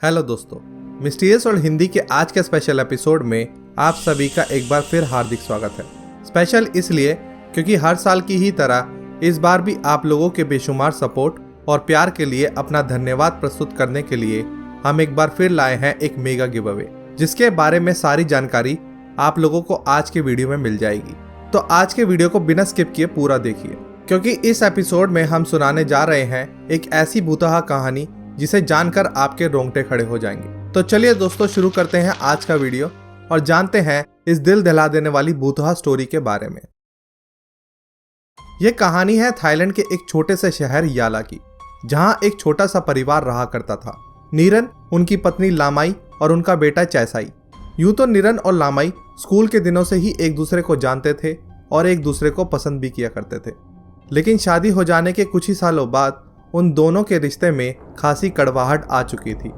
Hello दोस्तों, mysterious world Hindi के आज के स्पेशल एपिसोड में आप सभी का एक बार फिर हार्दिक स्वागत है। स्पेशल इसलिए क्योंकि हर साल की ही तरह इस बार भी आप लोगों के बेशुमार सपोर्ट और प्यार के लिए अपना धन्यवाद प्रस्तुत करने के लिए हम एक बार फिर लाए हैं एक मेगा गिव अवे, जिसके बारे में सारी जानकारी आप लोगों को आज के वीडियो में मिल जाएगी। तो आज के वीडियो को बिना स्किप किए पूरा देखिए, क्योंकि इस एपिसोड में हम सुनाने जा रहे हैं एक ऐसी भूतहा कहानी जिसे जानकर आपके रोंगटे खड़े हो जाएंगे। तो चलिए दोस्तों, शुरू करते हैं आज का वीडियो और जानते हैं इस दिल दहला देने वाली भूतहा स्टोरी के बारे में। यह कहानी है थाईलैंड के एक छोटे से शहर याला की, जहां एक छोटा सा परिवार रहा करता था। नीरन, उनकी पत्नी लामाई और उनका बेटा चैसाई। यूं तो नीरन और लामाई स्कूल के दिनों से ही एक दूसरे को जानते थे और एक दूसरे को पसंद भी किया करते थे, लेकिन शादी हो जाने के कुछ ही सालों बाद उन दोनों के रिश्ते में खासी कड़वाहट आ चुकी थी।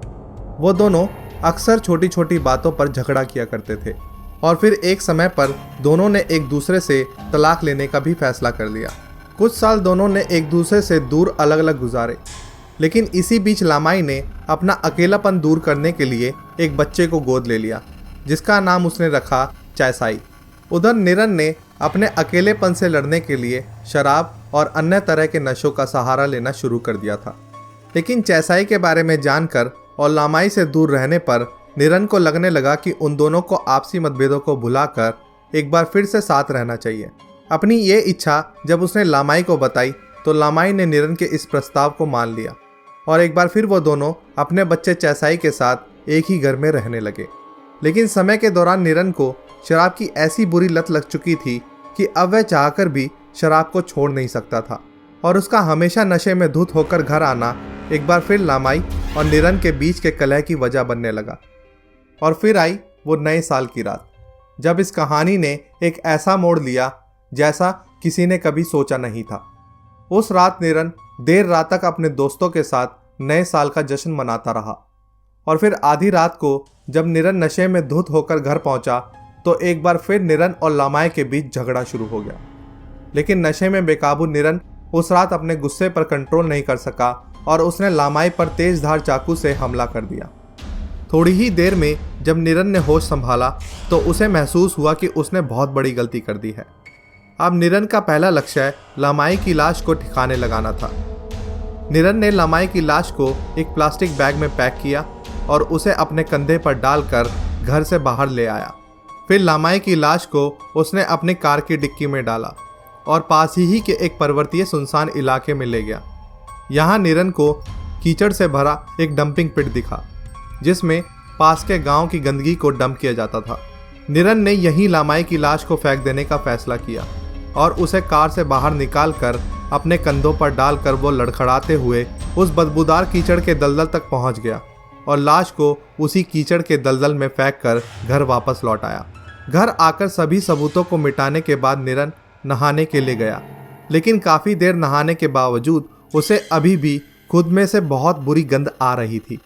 वो दोनों अक्सर छोटी छोटी बातों पर झगड़ा किया करते थे और फिर एक समय पर दोनों ने एक दूसरे से तलाक लेने का भी फैसला कर लिया। कुछ साल दोनों ने एक दूसरे से दूर अलग अलग गुजारे, लेकिन इसी बीच लामाई ने अपना अकेलापन दूर करने के लिए एक बच्चे को गोद ले लिया, जिसका नाम उसने रखा चैसाई। उधर नीरन ने अपने अकेलेपन से लड़ने के लिए शराब और अन्य तरह के नशों का सहारा लेना शुरू कर दिया था। लेकिन चैसाई के बारे में जानकर और लामाई से दूर रहने पर नीरन को लगने लगा कि उन दोनों को आपसी मतभेदों को भुलाकर एक बार फिर से साथ रहना चाहिए। अपनी ये इच्छा जब उसने लामाई को बताई तो लामाई ने नीरन के इस प्रस्ताव को मान लिया और एक बार फिर वो दोनों अपने बच्चे चैसाई के साथ एक ही घर में रहने लगे। लेकिन समय के दौरान नीरन को शराब की ऐसी बुरी लत लग चुकी थी कि अब वह चाहकर भी शराब को छोड़ नहीं सकता था और उसका हमेशा नशे में धुत होकर घर आना एक बार फिर लामाई और नीरन के बीच के कलह की वजह बनने लगा। और फिर आई वो नए साल की रात, जब इस कहानी ने एक ऐसा मोड़ लिया जैसा किसी ने कभी सोचा नहीं था। उस रात नीरन देर रात तक अपने दोस्तों के साथ नए साल का जश्न मनाता रहा और फिर आधी रात को जब नीरन नशे में धुत होकर घर पहुंचा तो एक बार फिर नीरन और लामाई के बीच झगड़ा शुरू हो गया। लेकिन नशे में बेकाबू नीरन उस रात अपने गुस्से पर कंट्रोल नहीं कर सका और उसने लामाई पर तेज धार चाकू से हमला कर दिया। थोड़ी ही देर में जब नीरन ने होश संभाला तो उसे महसूस हुआ कि उसने बहुत बड़ी गलती कर दी है। अब नीरन का पहला लक्ष्य लामाई की लाश को ठिकाने लगाना था। नीरन ने लामाई की लाश को एक प्लास्टिक बैग में पैक किया और उसे अपने कंधे पर डालकर घर से बाहर ले आया। फिर लामाई की लाश को उसने अपनी कार की डिक्की में डाला और पास ही के एक पर्वतीय सुनसान इलाके में ले गया। यहाँ नीरन को कीचड़ से भरा एक डंपिंग पिट दिखा, जिसमें पास के गांव की गंदगी को डंप किया जाता था। नीरन ने यहीं लामाई की लाश को फेंक देने का फैसला किया और उसे कार से बाहर निकालकर अपने कंधों पर डालकर वो लड़खड़ाते हुए उस बदबूदार कीचड़ के दलदल तक पहुंच गया और लाश को उसी कीचड़ के दलदल में फेंक कर घर वापस लौट आया। घर आकर सभी सबूतों को मिटाने के बाद नीरन नहाने के लिए गया, लेकिन काफ़ी देर नहाने के बावजूद उसे अभी भी खुद में से बहुत बुरी गंध आ रही थी।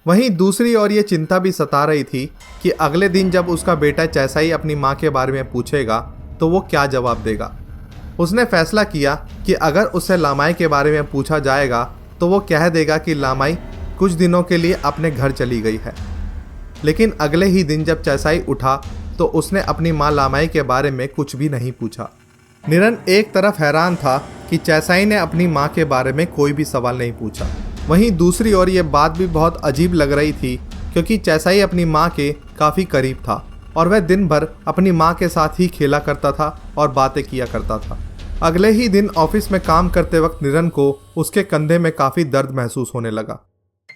वहीं दूसरी ओर ये चिंता भी सता रही थी कि अगले दिन जब उसका बेटा चैसाई अपनी माँ के बारे में पूछेगा तो वो क्या जवाब देगा। उसने फैसला किया कि अगर उससे लामाई के बारे में पूछा जाएगा तो वो कह देगा कि लामाई कुछ दिनों के लिए अपने घर चली गई है। लेकिन अगले ही दिन जब चैसाई उठा तो उसने अपनी माँ लामाई के बारे में कुछ भी नहीं पूछा। नीरन एक तरफ हैरान था कि चैसाई ने अपनी माँ के बारे में कोई भी सवाल नहीं पूछा। वहीं दूसरी ओर ये बात भी बहुत अजीब लग रही थी, क्योंकि चैसाई अपनी माँ के काफ़ी करीब था और वह दिन भर अपनी माँ के साथ ही खेला करता था और बातें किया करता था। अगले ही दिन ऑफिस में काम करते वक्त नीरन को उसके कंधे में काफ़ी दर्द महसूस होने लगा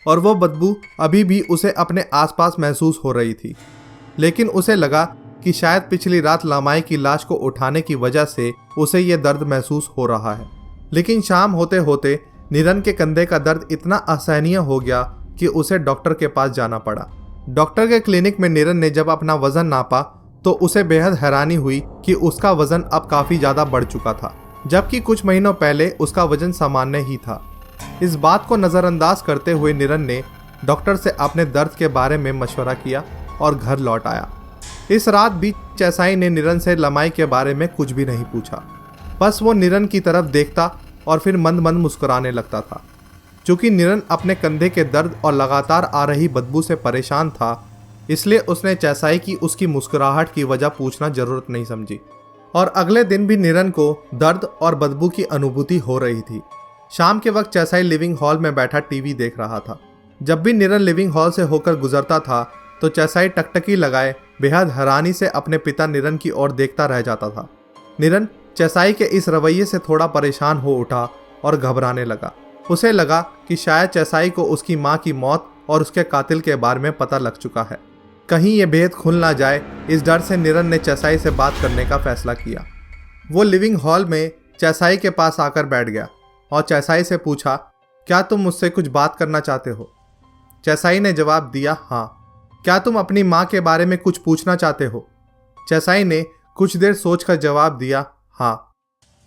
और वो बदबू अभी भी उसे अपने आसपास महसूस हो रही थी। लेकिन उसे लगा कि शायद पिछली रात लामाई की लाश को उठाने की वजह से उसे ये दर्द महसूस हो रहा है। लेकिन शाम होते होते नीरन के कंधे का दर्द इतना असहनीय हो गया कि उसे डॉक्टर के पास जाना पड़ा। डॉक्टर के क्लिनिक में नीरन ने जब अपना वजन नापा तो उसे बेहद हैरानी हुई कि उसका वजन अब काफ़ी ज़्यादा बढ़ चुका था, जबकि कुछ महीनों पहले उसका वजन सामान्य ही था। इस बात को नज़रअंदाज करते हुए नीरन ने डॉक्टर से अपने दर्द के बारे में मशवरा किया और घर लौट आया। इस रात भी चैसाई ने नीरन से लामाई के बारे में कुछ भी नहीं पूछा। बस वो नीरन की तरफ देखता और फिर मंद मंद मुस्कुराने लगता था। चूंकि निरन अपने कंधे के दर्द और लगातार आ रही बदबू से परेशान था, इसलिए उसने चैसाई की उसकी मुस्कुराहट की वजह पूछना जरूरत नहीं समझी। और अगले दिन भी निरन को दर्द और बदबू की अनुभूति हो रही थी। शाम के वक्त चैसाई लिविंग हॉल में बैठा टीवी देख रहा था। जब भी निरन लिविंग हॉल से होकर गुजरता था तो चैसाई टकटकी लगाए बेहद हैरानी से अपने पिता निरन की ओर देखता रह जाता था। निरन चैसाई के इस रवैये से थोड़ा परेशान हो उठा और घबराने लगा। उसे लगा कि शायद चैसाई को उसकी माँ की मौत और उसके कातिल के बारे में पता लग चुका है। कहीं ये भेद खुल ना जाए, इस डर से निरन ने चैसाई से बात करने का फैसला किया। वो लिविंग हॉल में चैसाई के पास आकर बैठ गया और चैसाई से पूछा, क्या तुम मुझसे कुछ बात करना चाहते हो? चैसाई ने जवाब दिया, हाँ। क्या तुम अपनी माँ के बारे में कुछ पूछना चाहते हो? चैसाई ने कुछ देर सोचकर जवाब दिया, हाँ।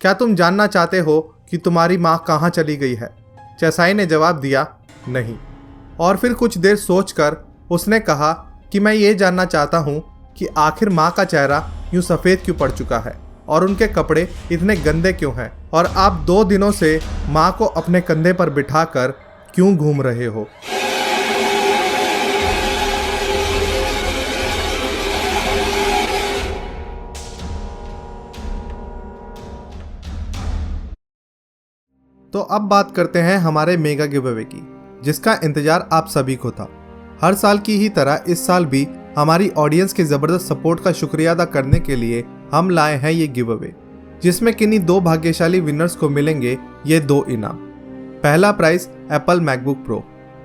क्या तुम जानना चाहते हो कि तुम्हारी माँ कहाँ चली गई है? चैसाई ने जवाब दिया, नहीं। और फिर कुछ देर सोचकर उसने कहा कि मैं ये जानना चाहता हूँ कि आखिर माँ का चेहरा यूँ सफ़ेद क्यों पड़ चुका है और उनके कपड़े इतने गंदे क्यों हैं, और आप 2 दिनों से माँ को अपने कंधे पर बिठाकर क्यों घूम रहे हो? तो अब बात करते हैं हमारे मेगा गिव अवे की, जिसका इंतजार आप सभी को था। हर साल की ही तरह इस साल भी हमारी ऑडियंस के ज़बरदस्त सपोर्ट का शुक्रिया अदा करने के लिए हम लाए हैं ये गिव अवे, जिसमें किन्हीं 2 भाग्यशाली विनर्स को मिलेंगे ये 2 इनाम। पहला प्राइज एप्पल मैकबुक प्रो,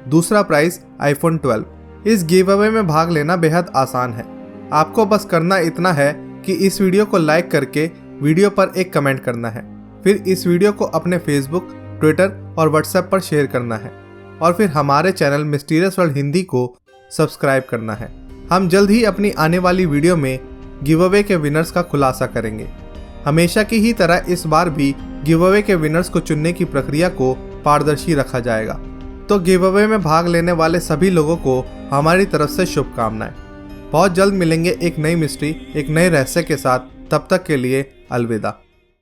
दूसरा प्राइज आईफोन 12। इस गिव अवे में भाग लेना बेहद आसान है। आपको बस करना इतना है कि इस वीडियो को लाइक करके वीडियो पर एक कमेंट करना है, फिर इस वीडियो को अपने फेसबुक, ट्विटर और व्हाट्सएप पर शेयर करना है, और फिर हमारे चैनल मिस्टीरियस वर्ल्ड हिंदी को सब्सक्राइब करना है। हम जल्द ही अपनी आने वाली वीडियो में गिव अवे के विनर्स का खुलासा करेंगे। हमेशा की ही तरह इस बार भी गिव अवे के विनर्स को चुनने की प्रक्रिया को पारदर्शी रखा जाएगा। तो गिव अवे में भाग लेने वाले सभी लोगों को हमारी तरफ से शुभकामनाएं। बहुत जल्द मिलेंगे एक नई मिस्ट्री, एक नए रहस्य के साथ। तब तक के लिए अलविदा।